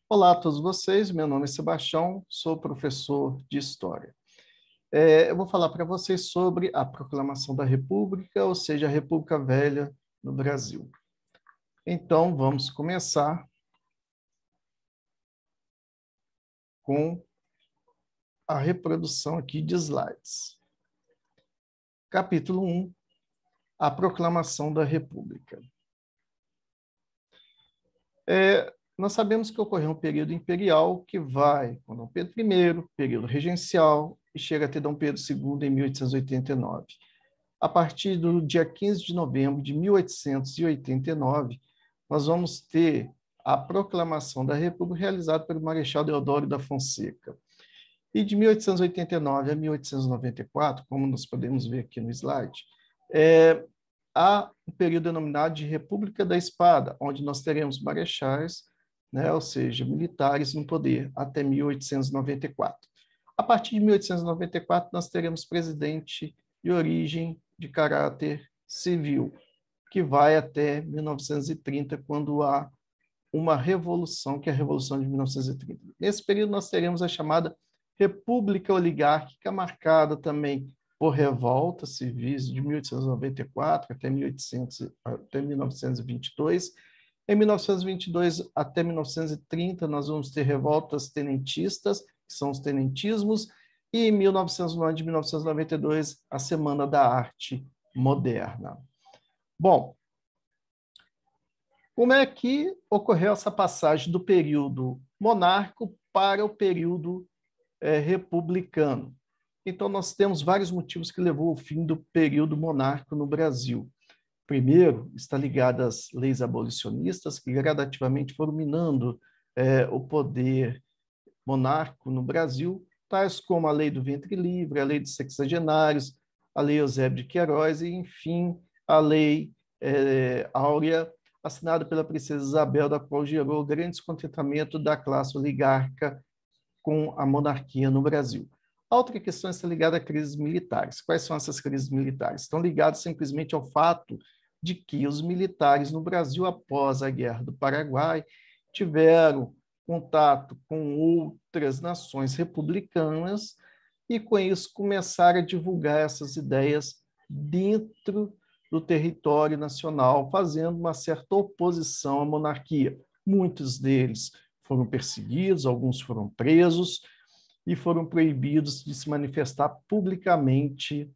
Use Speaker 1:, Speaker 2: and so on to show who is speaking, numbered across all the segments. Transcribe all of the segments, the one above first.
Speaker 1: Olá a todos vocês, meu nome é Sebastião, sou professor de História. Eu vou falar para vocês sobre a Proclamação da República, ou seja, a República Velha no Brasil. Então, vamos começar com a reprodução aqui de slides. Capítulo 1, a Proclamação da República. Nós sabemos que ocorreu um período imperial que vai com Dom Pedro I, período regencial, e chega até Dom Pedro II em 1889. A partir do dia 15 de novembro de 1889, nós vamos ter a proclamação da República realizada pelo Marechal Deodoro da Fonseca. E de 1889 a 1894, como nós podemos ver aqui no slide, há um período denominado de República da Espada, onde nós teremos marechais, né, ou seja, militares no poder, até 1894. A partir de 1894, nós teremos presidente de origem de caráter civil, que vai até 1930, quando há uma revolução, que é a Revolução de 1930. Nesse período, nós teremos a chamada República Oligárquica, marcada também por revoltas civis de 1894 até 1922. Em 1922 até 1930, nós vamos ter revoltas tenentistas, que são os tenentismos, e em 1909 de 1992, a Semana da Arte Moderna. Bom, como é que ocorreu essa passagem do período monárquico para o período republicano? Então, nós temos vários motivos que levou ao fim do período monárquico no Brasil. Primeiro, está ligado às leis abolicionistas, que gradativamente foram minando o poder monárquico no Brasil, tais como a lei do ventre livre, a lei dos sexagenários, a lei Eusébio de Queiroz e, enfim, a lei Áurea, assinada pela princesa Isabel, da qual gerou grande descontentamento da classe oligarca com a monarquia no Brasil. A outra questão está ligada a crises militares. Quais são essas crises militares? Estão ligadas simplesmente ao fato de que os militares no Brasil, após a Guerra do Paraguai, tiveram contato com outras nações republicanas e, com isso, começaram a divulgar essas ideias dentro do território nacional, fazendo uma certa oposição à monarquia. Muitos deles foram perseguidos, alguns foram presos e foram proibidos de se manifestar publicamente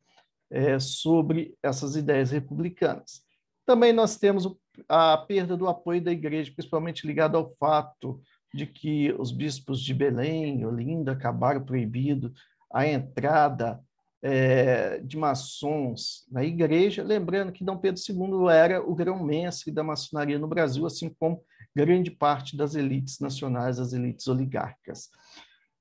Speaker 1: sobre essas ideias republicanas. Também nós temos a perda do apoio da igreja, principalmente ligado ao fato de que os bispos de Belém e Olinda acabaram proibindo a entrada de maçons na igreja, lembrando que Dom Pedro II era o grão-mestre da maçonaria no Brasil, assim como grande parte das elites nacionais, as elites oligárquicas.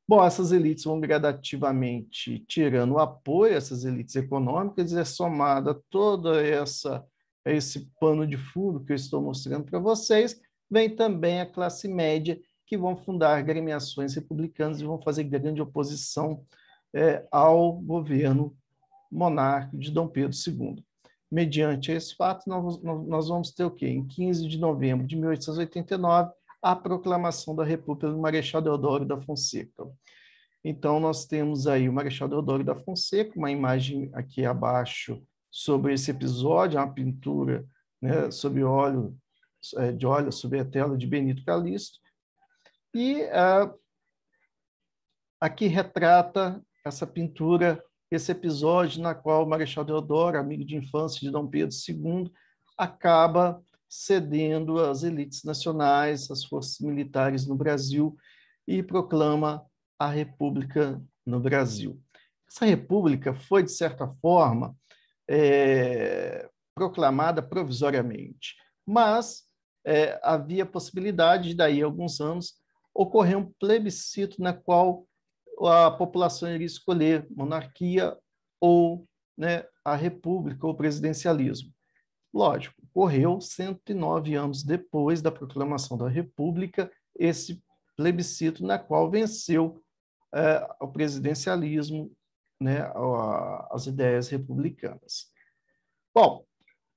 Speaker 1: Bom, essas elites vão gradativamente tirando o apoio, essas elites econômicas, e é somada toda esse pano de fundo que eu estou mostrando para vocês, vem também a classe média, que vão fundar agremiações republicanas e vão fazer grande oposição ao governo monárquico de Dom Pedro II. Mediante esse fato, nós vamos ter o quê? Em 15 de novembro de 1889, a proclamação da República do Marechal Deodoro da Fonseca. Então, nós temos aí o Marechal Deodoro da Fonseca, uma imagem aqui abaixo sobre esse episódio, uma pintura, né, sobre óleo, de óleo sobre a tela de Benito Calixto, e aqui retrata essa pintura, esse episódio na qual o Marechal Deodoro, amigo de infância de Dom Pedro II, acaba cedendo às elites nacionais, às forças militares no Brasil e proclama a República no Brasil. Essa República foi, de certa forma, proclamada provisoriamente, mas havia possibilidade de, daí a alguns anos, ocorrer um plebiscito na qual a população iria escolher monarquia ou, né, a república ou presidencialismo. Lógico, ocorreu 109 anos depois da proclamação da República esse plebiscito na qual venceu o presidencialismo, né, as ideias republicanas. Bom,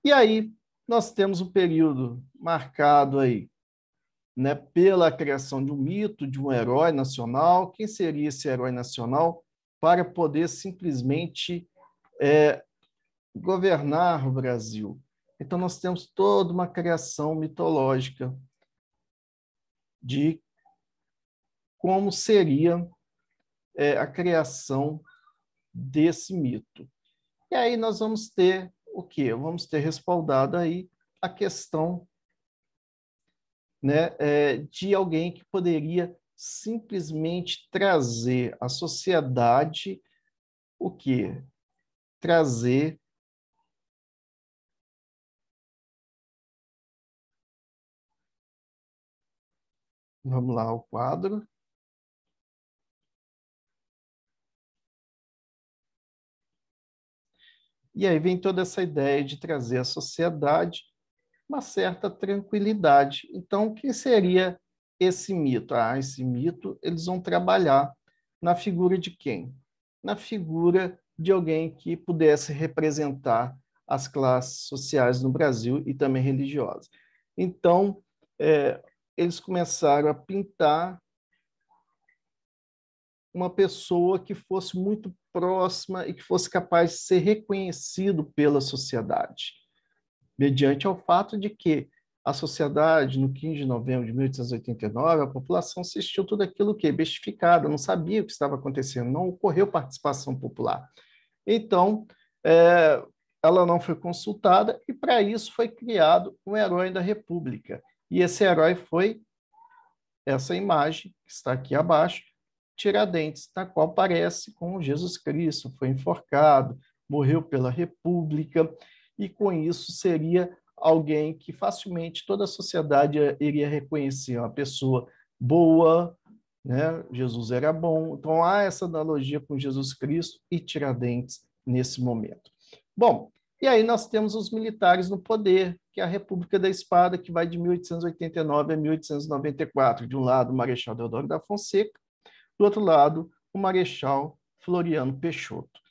Speaker 1: e aí nós temos um período marcado aí né, pela criação de um mito, de um herói nacional. Quem seria esse herói nacional para poder simplesmente governar o Brasil? Então, nós temos toda uma criação mitológica de como seria a criação desse mito. E aí nós vamos ter o quê? Vamos ter respaldado aí a questão, né, de alguém que poderia simplesmente trazer à sociedade o quê? Trazer vamos lá, o quadro. E aí vem toda essa ideia de trazer à sociedade uma certa tranquilidade. Então, quem seria esse mito? Esse mito eles vão trabalhar na figura de quem? Na figura de alguém que pudesse representar as classes sociais no Brasil e também religiosas. Então, eles começaram a pintar uma pessoa que fosse muito próxima e que fosse capaz de ser reconhecido pela sociedade, mediante ao fato de que a sociedade, no 15 de novembro de 1889, a população assistiu tudo aquilo que bestificada, não sabia o que estava acontecendo, não ocorreu participação popular. Então, ela não foi consultada e, para isso, foi criado um herói da República. E esse herói foi essa imagem que está aqui abaixo, Tiradentes, na qual parece com Jesus Cristo, foi enforcado, morreu pela República, e com isso seria alguém que facilmente toda a sociedade iria reconhecer, uma pessoa boa, né? Jesus era bom. Então há essa analogia com Jesus Cristo e Tiradentes nesse momento. Bom, e aí nós temos os militares no poder, que é a República da Espada, que vai de 1889 a 1894. De um lado, o Marechal Deodoro da Fonseca, do outro lado, o Marechal Floriano Peixoto.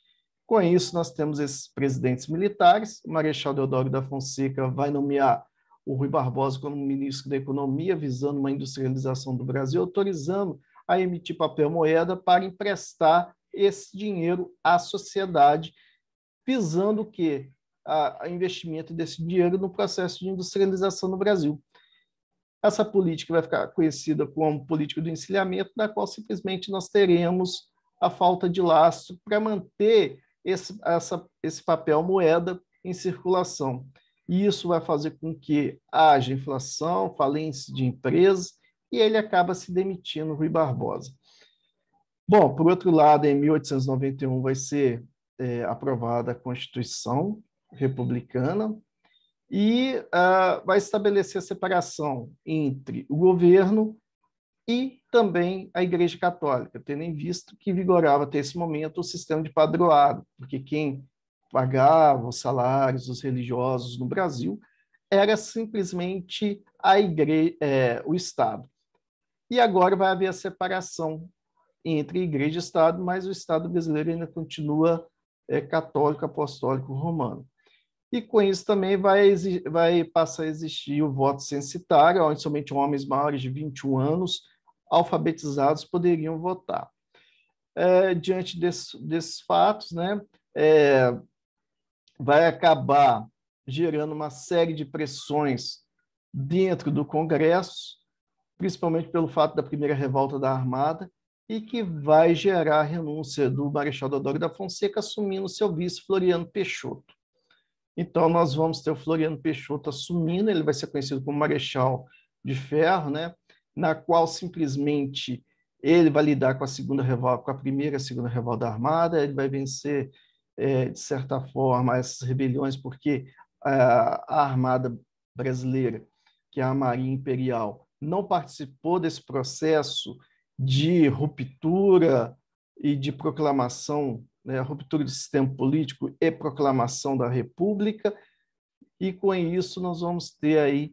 Speaker 1: Com isso, nós temos esses presidentes militares. O Marechal Deodoro da Fonseca vai nomear o Rui Barbosa como ministro da Economia, visando uma industrialização do Brasil, autorizando a emitir papel moeda para emprestar esse dinheiro à sociedade, visando o quê? A investimento desse dinheiro no processo de industrialização no Brasil. Essa política vai ficar conhecida como política do encilhamento, na qual simplesmente nós teremos a falta de lastro para manter esse papel moeda em circulação. E isso vai fazer com que haja inflação, falência de empresas, e ele acaba se demitindo, Rui Barbosa. Bom, por outro lado, em 1891 vai ser aprovada a Constituição Republicana, e vai estabelecer a separação entre o governo e também a Igreja Católica, tendo em vista que vigorava até esse momento o sistema de padroado, porque quem pagava os salários dos religiosos no Brasil era simplesmente a igreja, o Estado. E agora vai haver a separação entre Igreja e Estado, mas o Estado brasileiro ainda continua católico, apostólico, romano. E com isso também vai passar a existir o voto censitário, onde somente homens maiores de 21 anos, alfabetizados, poderiam votar. Diante desses fatos, né, vai acabar gerando uma série de pressões dentro do Congresso, principalmente pelo fato da primeira revolta da Armada, e que vai gerar a renúncia do Marechal Deodoro da Fonseca, assumindo seu vice, Floriano Peixoto. Então, nós vamos ter o Floriano Peixoto assumindo, ele vai ser conhecido como Marechal de Ferro, né? Na qual simplesmente ele vai lidar com a segunda revolta, com a primeira e a segunda revolta da Armada, ele vai vencer, de certa forma, essas rebeliões, porque a Armada brasileira, que é a Marinha Imperial, não participou desse processo de ruptura e de proclamação, né, a ruptura do sistema político e proclamação da República, e com isso nós vamos ter aí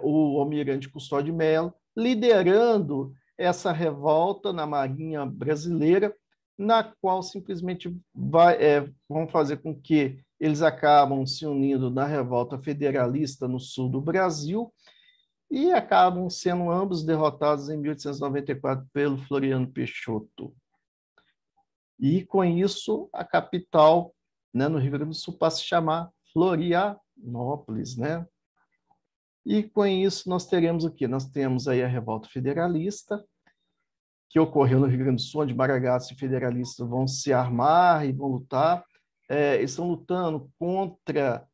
Speaker 1: o almirante Custódio de Mello liderando essa revolta na Marinha Brasileira, na qual simplesmente vão fazer com que eles acabam se unindo na revolta federalista no sul do Brasil, e acabam sendo ambos derrotados em 1894 pelo Floriano Peixoto. E, com isso, a capital, né, no Rio Grande do Sul passa a se chamar Florianópolis, né? E, com isso, nós teremos o quê? Nós temos aí a Revolta Federalista, que ocorreu no Rio Grande do Sul, onde maragatos e federalistas vão se armar e vão lutar. Estão lutando contra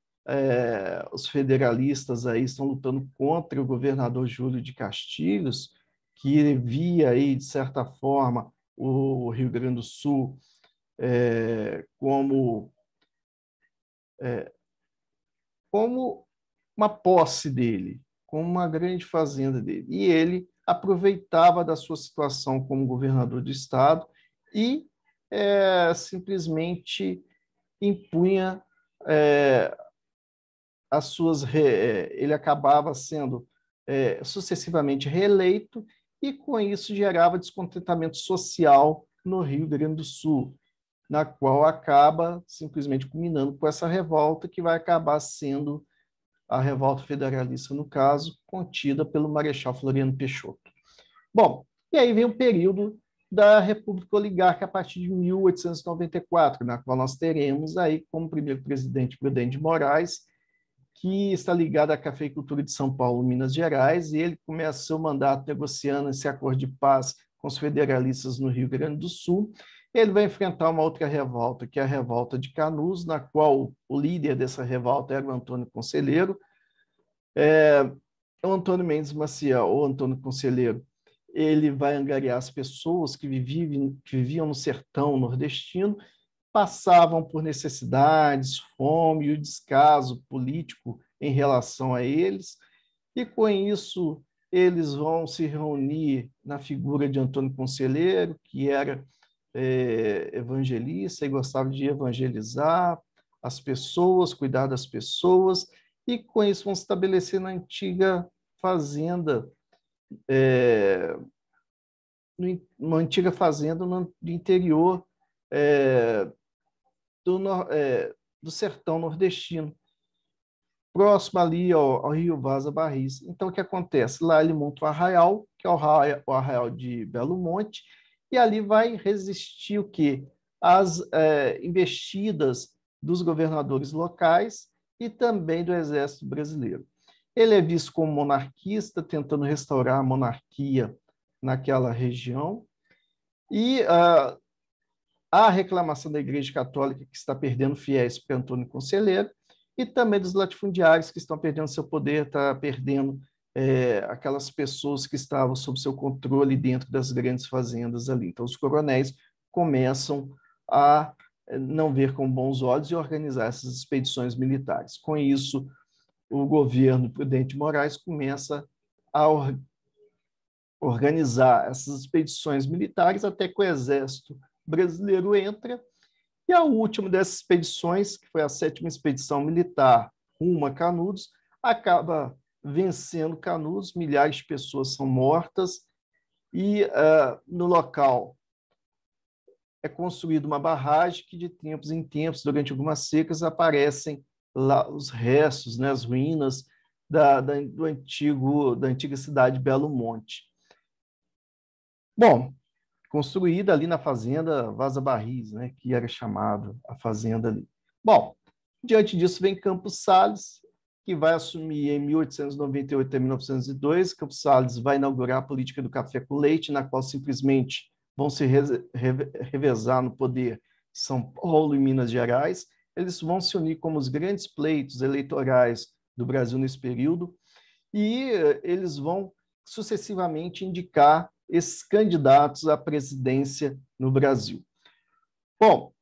Speaker 1: os federalistas, aí, estão lutando contra o governador Júlio de Castilhos, que via aí, de certa forma, o Rio Grande do Sul como, como uma posse dele, como uma grande fazenda dele. E ele aproveitava da sua situação como governador do estado e simplesmente impunha as suas... ele acabava sendo sucessivamente reeleito e, com isso, gerava descontentamento social no Rio Grande do Sul, na qual acaba simplesmente culminando com essa revolta, que vai acabar sendo a revolta federalista, no caso, contida pelo Marechal Floriano Peixoto. Bom, e aí vem o período da República Oligárquica a partir de 1894, na qual nós teremos aí como primeiro presidente Prudente de Moraes, que está ligado à cafeicultura de São Paulo, Minas Gerais, e ele começa seu mandato negociando esse acordo de paz com os federalistas no Rio Grande do Sul. Ele vai enfrentar uma outra revolta, que é a Revolta de Canudos, na qual o líder dessa revolta era o Antônio Conselheiro. O Antônio Mendes Maciel, ou Antônio Conselheiro, ele vai angariar as pessoas que viviam no sertão nordestino, passavam por necessidades, fome e o descaso político em relação a eles, e com isso eles vão se reunir na figura de Antônio Conselheiro, que era evangelista e gostava de evangelizar as pessoas, cuidar das pessoas, e com isso vão se estabelecer na antiga fazenda, uma antiga fazenda no interior do sertão nordestino, próximo ali ao rio Vaza Barris. Então, o que acontece? Lá ele monta um arraial, que é o arraial de Belo Monte, e ali vai resistir o quê? As investidas dos governadores locais e também do Exército Brasileiro. Ele é visto como monarquista, tentando restaurar a monarquia naquela região, e a reclamação da Igreja Católica, que está perdendo fiéis para Antônio Conselheiro, e também dos latifundiários, que estão perdendo seu poder, está perdendo aquelas pessoas que estavam sob seu controle dentro das grandes fazendas ali. Então, os coronéis começam a não ver com bons olhos e organizar essas expedições militares. Com isso, o governo Prudente de Moraes começa a organizar essas expedições militares até que o exército brasileiro entra, e a última dessas expedições, que foi a 7ª expedição militar rumo a Canudos, acaba vencendo Canudos, milhares de pessoas são mortas, e no local é construída uma barragem que, de tempos em tempos, durante algumas secas, aparecem lá os restos, né, as ruínas da antiga cidade de Belo Monte. Bom, construída ali na fazenda Vaza Barris, né, que era chamado a fazenda ali. Bom, diante disso vem Campos Sales, que vai assumir em 1898 a 1902. Campos Sales vai inaugurar a política do café com leite, na qual simplesmente vão se revezar no poder São Paulo e Minas Gerais. Eles vão se unir como os grandes pleitos eleitorais do Brasil nesse período, e eles vão sucessivamente indicar esses candidatos à presidência no Brasil. Bom,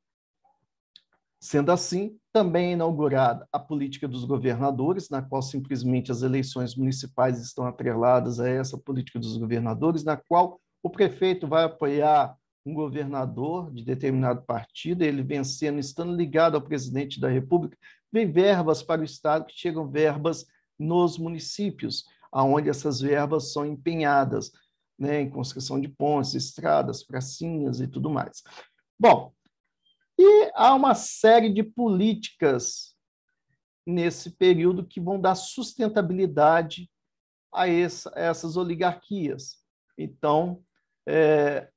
Speaker 1: sendo assim, também é inaugurada a política dos governadores, na qual simplesmente as eleições municipais estão atreladas a essa política dos governadores, na qual o prefeito vai apoiar um governador de determinado partido, ele vencendo, estando ligado ao presidente da República, vem verbas para o Estado, que chegam verbas nos municípios, aonde essas verbas são empenhadas, né, em construção de pontes, estradas, pracinhas e tudo mais. Bom, e há uma série de políticas nesse período que vão dar sustentabilidade a essas oligarquias. Então,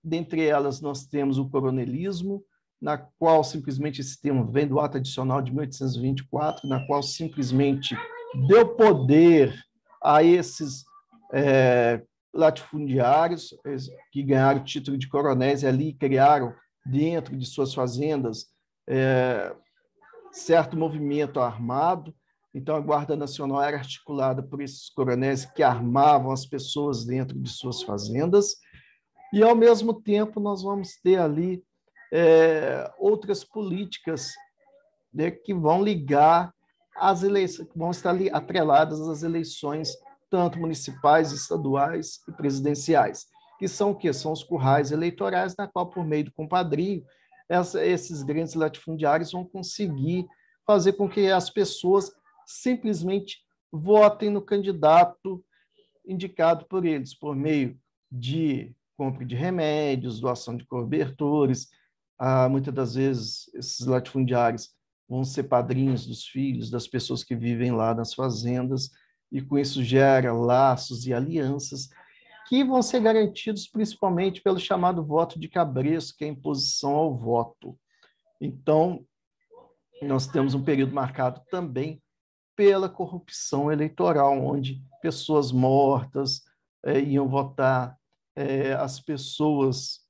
Speaker 1: dentre elas, nós temos o coronelismo, na qual simplesmente esse termo vem do ato adicional de 1824, na qual simplesmente deu poder a esses latifundiários que ganharam o título de coronéis e ali criaram dentro de suas fazendas certo movimento armado. Então, a Guarda Nacional era articulada por esses coronéis que armavam as pessoas dentro de suas fazendas. E, ao mesmo tempo, nós vamos ter ali outras políticas, né, que vão ligar às eleições, que vão estar ali atreladas às eleições, tanto municipais, estaduais e presidenciais, que são o quê? São os currais eleitorais, na qual, por meio do compadrio, esses grandes latifundiários vão conseguir fazer com que as pessoas simplesmente votem no candidato indicado por eles, por meio de compra de remédios, doação de cobertores. Muitas das vezes, esses latifundiários vão ser padrinhos dos filhos, das pessoas que vivem lá nas fazendas, e com isso gera laços e alianças que vão ser garantidos principalmente pelo chamado voto de cabresto, que é a imposição ao voto. Então, nós temos um período marcado também pela corrupção eleitoral, onde pessoas mortas iam votar, as pessoas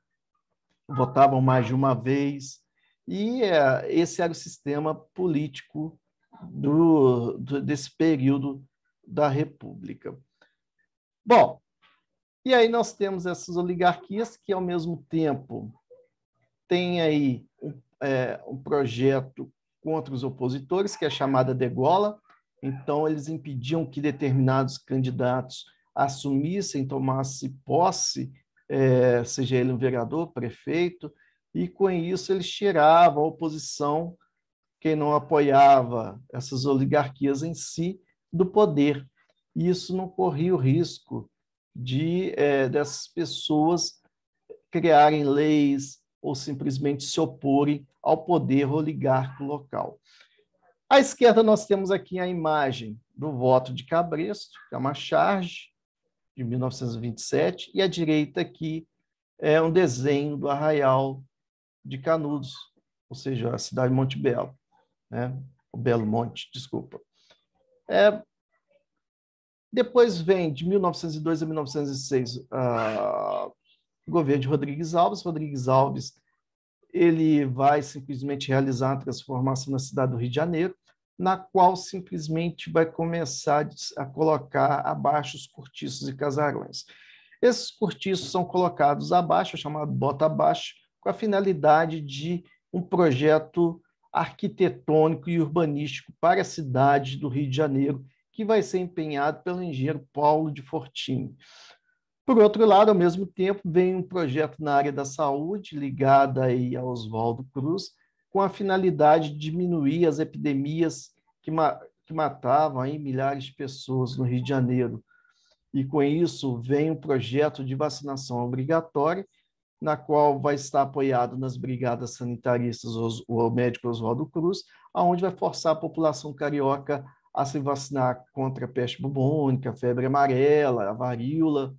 Speaker 1: votavam mais de uma vez, e esse era o sistema político desse período da República. Bom, e aí nós temos essas oligarquias que, ao mesmo tempo, têm aí um projeto contra os opositores, que é a chamada degola. Então, eles impediam que determinados candidatos assumissem, tomassem posse, seja ele um vereador, prefeito, e com isso eles tiravam a oposição, quem não apoiava essas oligarquias em si, do poder. E isso não corria o risco dessas pessoas criarem leis ou simplesmente se oporem ao poder oligárquico local. À esquerda, nós temos aqui a imagem do voto de Cabresto, que é uma charge de 1927, e à direita aqui é um desenho do Arraial de Canudos, ou seja, a cidade de Monte Belo, né? O Belo Monte, desculpa. Depois vem, de 1902 a 1906, o governo de Rodrigues Alves. Rodrigues Alves ele vai simplesmente realizar a transformação na cidade do Rio de Janeiro, na qual simplesmente vai começar a colocar abaixo os cortiços e casarões. Esses cortiços são colocados abaixo, chamado bota abaixo, com a finalidade de um projeto arquitetônico e urbanístico para a cidade do Rio de Janeiro, que vai ser empenhado pelo engenheiro Paulo de Fortini. Por outro lado, ao mesmo tempo, vem um projeto na área da saúde, ligado aí a Oswaldo Cruz, com a finalidade de diminuir as epidemias que matavam aí milhares de pessoas no Rio de Janeiro. E com isso vem um projeto de vacinação obrigatória, na qual vai estar apoiado nas brigadas sanitaristas o médico Oswaldo Cruz, aonde vai forçar a população carioca a se vacinar contra a peste bubônica, a febre amarela, a varíola.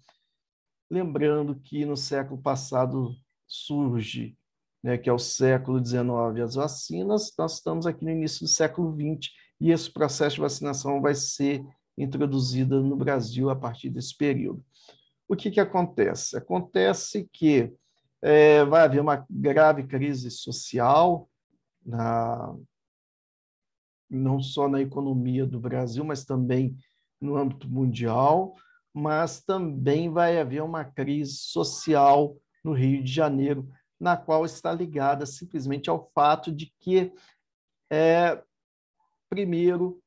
Speaker 1: Lembrando que no século passado surge, né, que é o século XIX, as vacinas. Nós estamos aqui no início do século XX e esse processo de vacinação vai ser introduzido no Brasil a partir desse período. O que acontece? Acontece que vai haver uma grave crise social, não só na economia do Brasil, mas também no âmbito mundial, mas também vai haver uma crise social no Rio de Janeiro, na qual está ligada simplesmente ao fato de que, primeiro,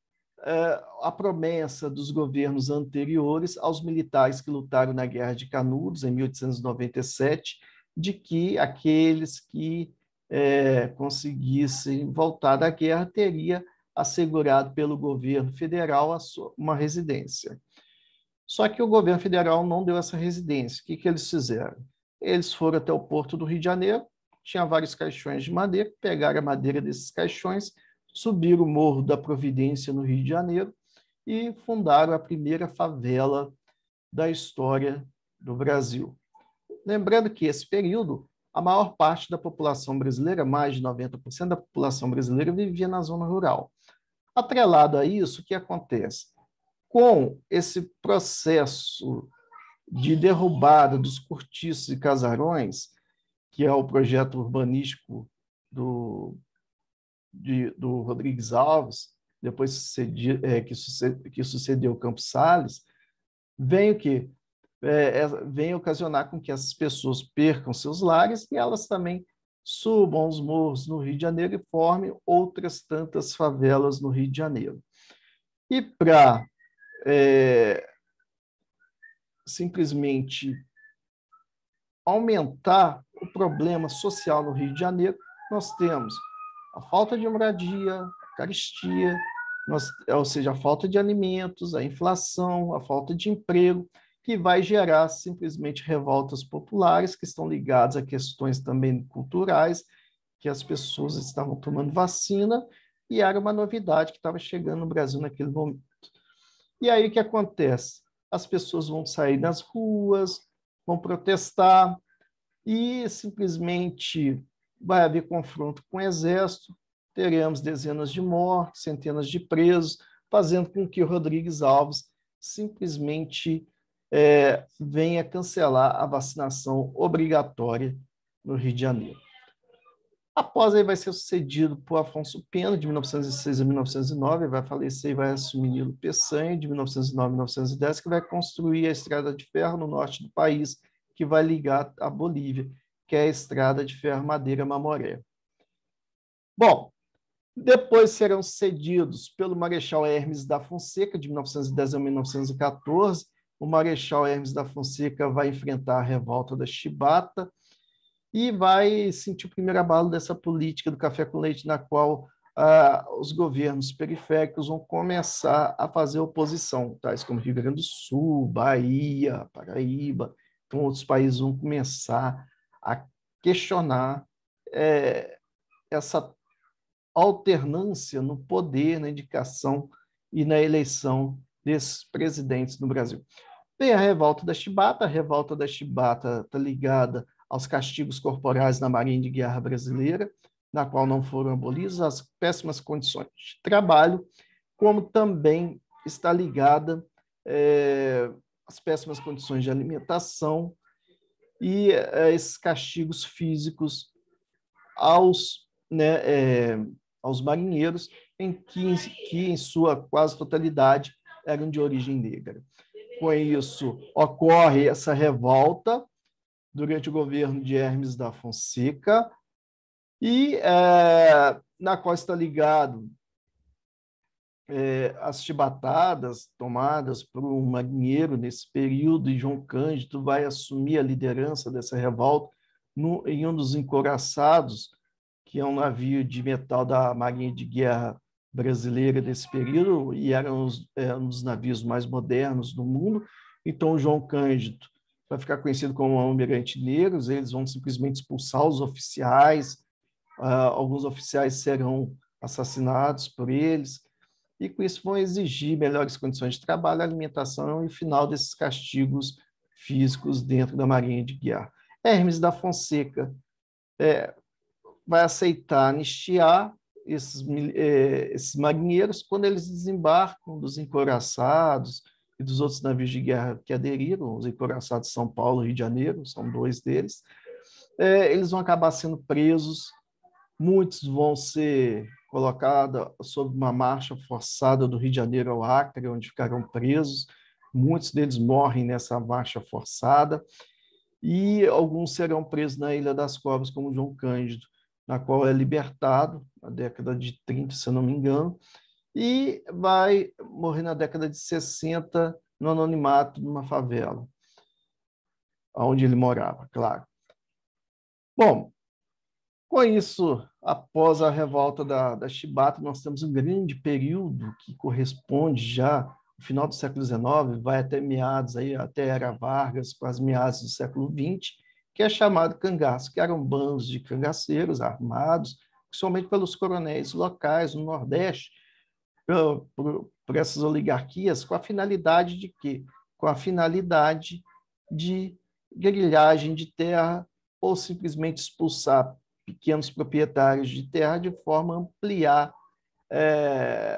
Speaker 1: a promessa dos governos anteriores aos militares que lutaram na Guerra de Canudos, em 1897, de que aqueles que conseguissem voltar da guerra teria assegurado pelo governo federal uma residência. Só que o governo federal não deu essa residência. O que eles fizeram? Eles foram até o porto do Rio de Janeiro, tinha vários caixões de madeira, pegaram a madeira desses caixões, subiram o Morro da Providência, no Rio de Janeiro, e fundaram a primeira favela da história do Brasil. Lembrando que esse período, a maior parte da população brasileira, mais de 90% da população brasileira, vivia na zona rural. Atrelado a isso, o que acontece? Com esse processo de derrubada dos cortiços e casarões, que é o projeto urbanístico do Rodrigues Alves, depois que sucedeu Campos Salles, vem o quê? Vem ocasionar com que essas pessoas percam seus lares e elas também subam os morros no Rio de Janeiro e formem outras tantas favelas no Rio de Janeiro. E para simplesmente aumentar o problema social no Rio de Janeiro, nós temos a falta de moradia, a carestia, ou seja, a falta de alimentos, a inflação, a falta de emprego, que vai gerar simplesmente revoltas populares que estão ligadas a questões também culturais, que as pessoas estavam tomando vacina e era uma novidade que estava chegando no Brasil naquele momento. E aí o que acontece? As pessoas vão sair nas ruas, vão protestar e simplesmente vai haver confronto com o exército, teremos dezenas de mortes, centenas de presos, fazendo com que o Rodrigues Alves simplesmente venha cancelar a vacinação obrigatória no Rio de Janeiro. Após aí vai ser sucedido por Afonso Pena, de 1906 a 1909, vai falecer e vai assumir Nilo Peçanha, de 1909 a 1910, que vai construir a estrada de ferro no norte do país, que vai ligar a Bolívia, que é a estrada de ferro Madeira-Mamoré. Bom, depois serão cedidos pelo Marechal Hermes da Fonseca, de 1910 a 1914. O Marechal Hermes da Fonseca vai enfrentar a revolta da Chibata e vai sentir o primeiro abalo dessa política do café com leite, na qual os governos periféricos vão começar a fazer oposição, tais como Rio Grande do Sul, Bahia, Paraíba. Então, outros países vão começar a questionar essa alternância no poder, na indicação e na eleição desses presidentes no Brasil. Tem a revolta da Chibata está ligada aos castigos corporais na Marinha de Guerra Brasileira, na qual não foram abolidos, as péssimas condições de trabalho, como também está ligada às péssimas condições de alimentação e esses castigos físicos aos marinheiros, que em sua quase totalidade eram de origem negra. Com isso, ocorre essa revolta durante o governo de Hermes da Fonseca, e na qual está ligado as chibatadas tomadas por um marinheiro nesse período, e João Cândido vai assumir a liderança dessa revolta em um dos encouraçados, que é um navio de metal da Marinha de Guerra brasileira desse período, e era um dos navios mais modernos do mundo. Então, o João Cândido vai ficar conhecido como almirante negros, eles vão simplesmente expulsar os oficiais, alguns oficiais serão assassinados por eles, e com isso vão exigir melhores condições de trabalho, alimentação e final desses castigos físicos dentro da Marinha de Guerra. Hermes da Fonseca vai aceitar anistiar esses marinheiros quando eles desembarcam dos encouraçados e dos outros navios de guerra que aderiram, os encouraçados de São Paulo e Rio de Janeiro, são 2 deles. Eles vão acabar sendo presos, muitos vão ser colocados sob uma marcha forçada do Rio de Janeiro ao Acre, onde ficarão presos. Muitos deles morrem nessa marcha forçada, e alguns serão presos na Ilha das Cobras, como João Cândido, na qual é libertado na década de 30, se eu não me engano, e vai morrer na década de 60 no anonimato numa favela, onde ele morava, claro. Bom, com isso, após a revolta da Chibata, nós temos um grande período que corresponde já ao final do século XIX, vai até meados, até Era Vargas, quase meados do século XX, que é chamado cangaço, que eram bandos de cangaceiros armados, principalmente pelos coronéis locais no Nordeste, por essas oligarquias, com a finalidade de quê? com a finalidade de grilhagem de terra ou simplesmente expulsar pequenos proprietários de terra de forma a ampliar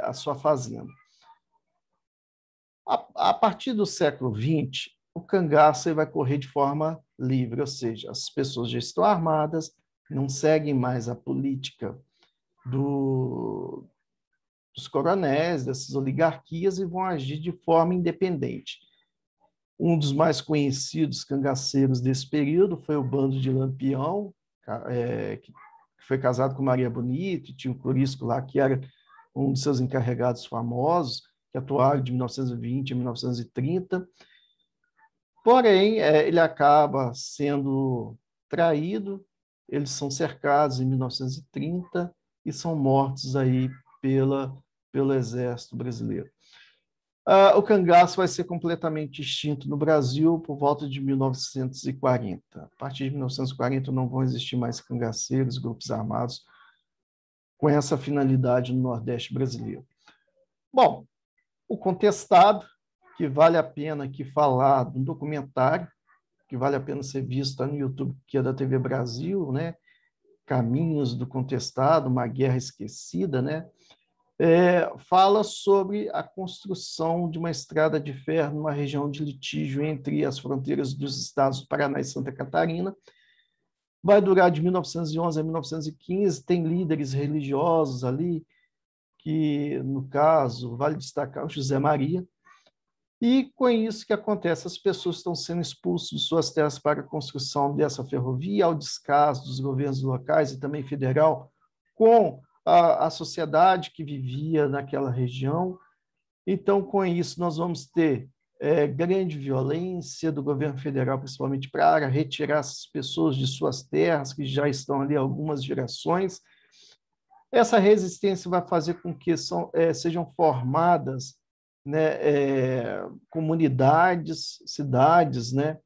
Speaker 1: a sua fazenda. A partir do século XX, o cangaço vai correr de forma livre, ou seja, as pessoas já estão armadas, não seguem mais a política dos coronéis, dessas oligarquias, e vão agir de forma independente. Um dos mais conhecidos cangaceiros desse período foi o Bando de Lampião, que foi casado com Maria Bonita, e tinha um Corisco lá, que era um dos seus encarregados famosos, que atuaram de 1920 a 1930. Porém, ele acaba sendo traído, eles são cercados em 1930 e são mortos aí pelo Exército Brasileiro. O cangaço vai ser completamente extinto no Brasil por volta de 1940. A partir de 1940 não vão existir mais cangaceiros, grupos armados com essa finalidade no Nordeste brasileiro. Bom, o Contestado, que vale a pena aqui falar de um documentário, que vale a pena ser visto no YouTube, que é da TV Brasil, né? Caminhos do Contestado, uma guerra esquecida, né? Fala sobre a construção de uma estrada de ferro numa região de litígio entre as fronteiras dos estados do Paraná e Santa Catarina. Vai durar de 1911 a 1915, tem líderes religiosos ali, que, no caso, vale destacar o José Maria, e com isso que acontece, as pessoas estão sendo expulsas de suas terras para a construção dessa ferrovia, ao descaso dos governos locais e também federal, com a sociedade que vivia naquela região. Então, com isso, nós vamos ter grande violência do governo federal, principalmente para retirar essas pessoas de suas terras, que já estão ali há algumas gerações. Essa resistência vai fazer com que sejam formadas, né, comunidades, cidades, né,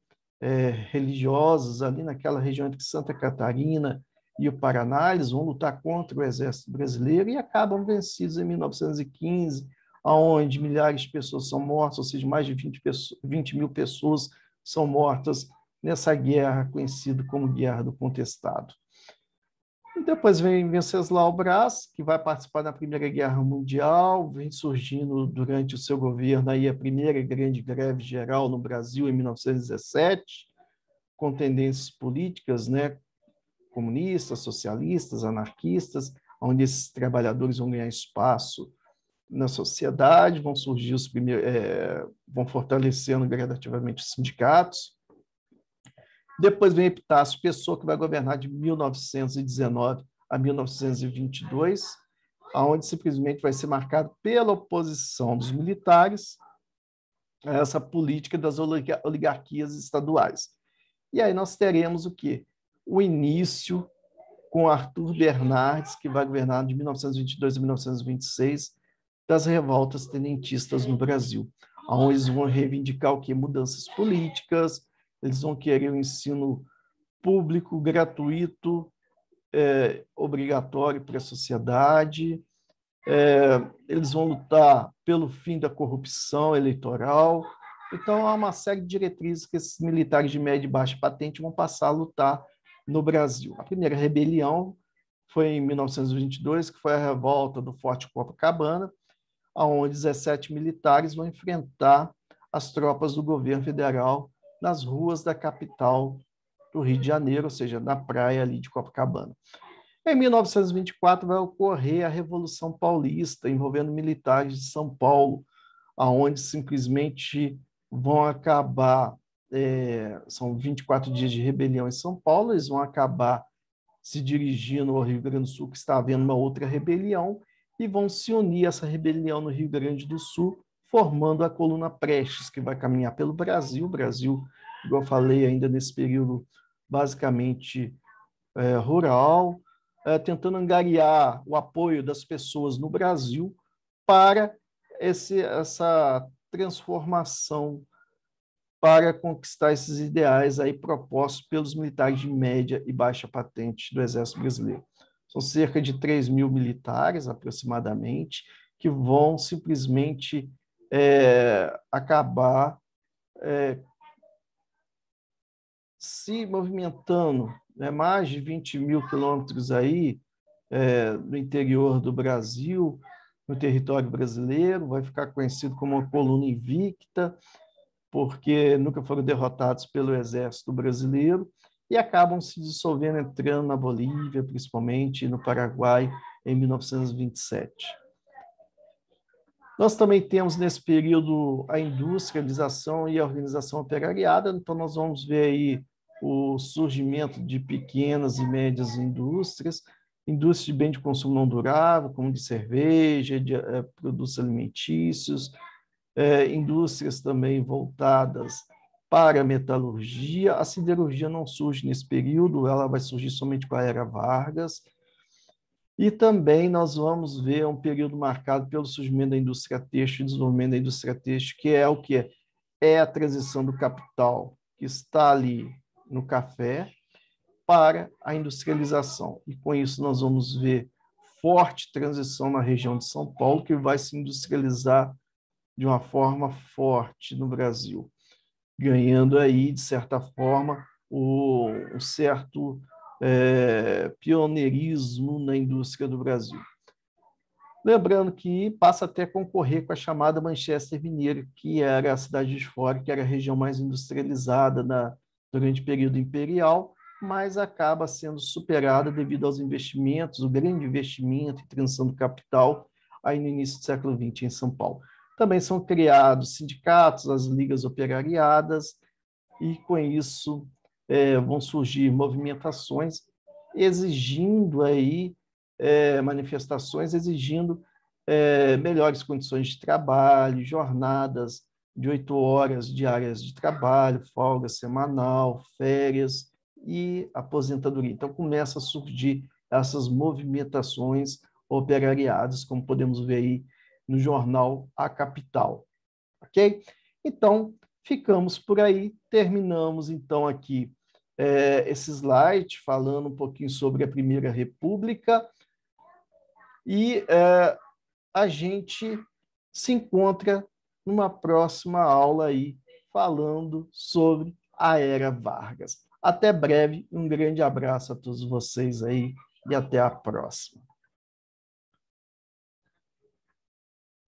Speaker 1: religiosas ali naquela região entre Santa Catarina e o Paraná. Eles vão lutar contra o Exército Brasileiro e acabam vencidos em 1915, onde milhares de pessoas são mortas, ou seja, mais de 20 mil pessoas são mortas nessa guerra conhecida como Guerra do Contestado. E depois vem Venceslau Braz, que vai participar da Primeira Guerra Mundial, vem surgindo durante o seu governo aí a primeira grande greve geral no Brasil em 1917, com tendências políticas, né, comunistas, socialistas, anarquistas, onde esses trabalhadores vão ganhar espaço na sociedade, vão surgir vão fortalecendo gradativamente os sindicatos. Depois vem Epitácio Pessoa, que vai governar de 1919 a 1922, onde simplesmente vai ser marcado pela oposição dos militares a essa política das oligarquias estaduais. E aí nós teremos o quê? O início com Arthur Bernardes, que vai governar de 1922 a 1926, das revoltas tenentistas no Brasil, onde eles vão reivindicar o quê? Mudanças políticas, eles vão querer o ensino público, gratuito, obrigatório para a sociedade, eles vão lutar pelo fim da corrupção eleitoral. Então, há uma série de diretrizes que esses militares de média e baixa patente vão passar a lutar no Brasil. A primeira rebelião foi em 1922, que foi a revolta do Forte Copacabana, onde 17 militares vão enfrentar as tropas do governo federal nas ruas da capital do Rio de Janeiro, ou seja, na praia ali de Copacabana. Em 1924 vai ocorrer a Revolução Paulista, envolvendo militares de São Paulo, aonde simplesmente vão acabar, são 24 dias de rebelião em São Paulo, eles vão acabar se dirigindo ao Rio Grande do Sul, que está havendo uma outra rebelião, e vão se unir a essa rebelião no Rio Grande do Sul, formando a Coluna Prestes, que vai caminhar pelo Brasil. O Brasil, igual eu falei, ainda nesse período basicamente rural, tentando angariar o apoio das pessoas no Brasil para essa transformação, para conquistar esses ideais aí propostos pelos militares de média e baixa patente do Exército Brasileiro. São cerca de 3 mil militares, aproximadamente, que vão simplesmente acabar se movimentando, né, mais de 20 mil quilômetros aí, no interior do Brasil, no território brasileiro, vai ficar conhecido como uma coluna invicta, porque nunca foram derrotados pelo exército brasileiro, e acabam se dissolvendo, entrando na Bolívia, principalmente, e no Paraguai, em 1927. Nós também temos, nesse período, a industrialização e a organização operariada, então nós vamos ver aí o surgimento de pequenas e médias indústrias, indústrias de bem de consumo não durável, como de cerveja, de produtos alimentícios, indústrias também voltadas para a metalurgia. A siderurgia não surge nesse período, ela vai surgir somente com a Era Vargas. E também nós vamos ver um período marcado pelo surgimento da indústria têxtil, desenvolvimento da indústria têxtil, que é o que é a transição do capital que está ali no café para a industrialização. E com isso nós vamos ver forte transição na região de São Paulo, que vai se industrializar de uma forma forte no Brasil, ganhando aí, de certa forma, um certo pioneirismo na indústria do Brasil. Lembrando que passa até a concorrer com a chamada Manchester Mineira, que era a cidade de fora, que era a região mais industrializada durante o período imperial, mas acaba sendo superada devido aos investimentos, o grande investimento e transição do capital aí no início do século XX em São Paulo. Também são criados sindicatos, as ligas operariadas, e com isso vão surgir movimentações exigindo aí manifestações exigindo melhores condições de trabalho, jornadas de 8 horas diárias de trabalho, folga semanal, férias e aposentadoria. Então, começa a surgir essas movimentações operariadas, como podemos ver aí no jornal A Capital. Ok? Então, ficamos por aí, terminamos então aqui esse slide falando um pouquinho sobre a Primeira República e a gente se encontra numa próxima aula aí falando sobre a Era Vargas. Até breve, um grande abraço a todos vocês aí e até a próxima.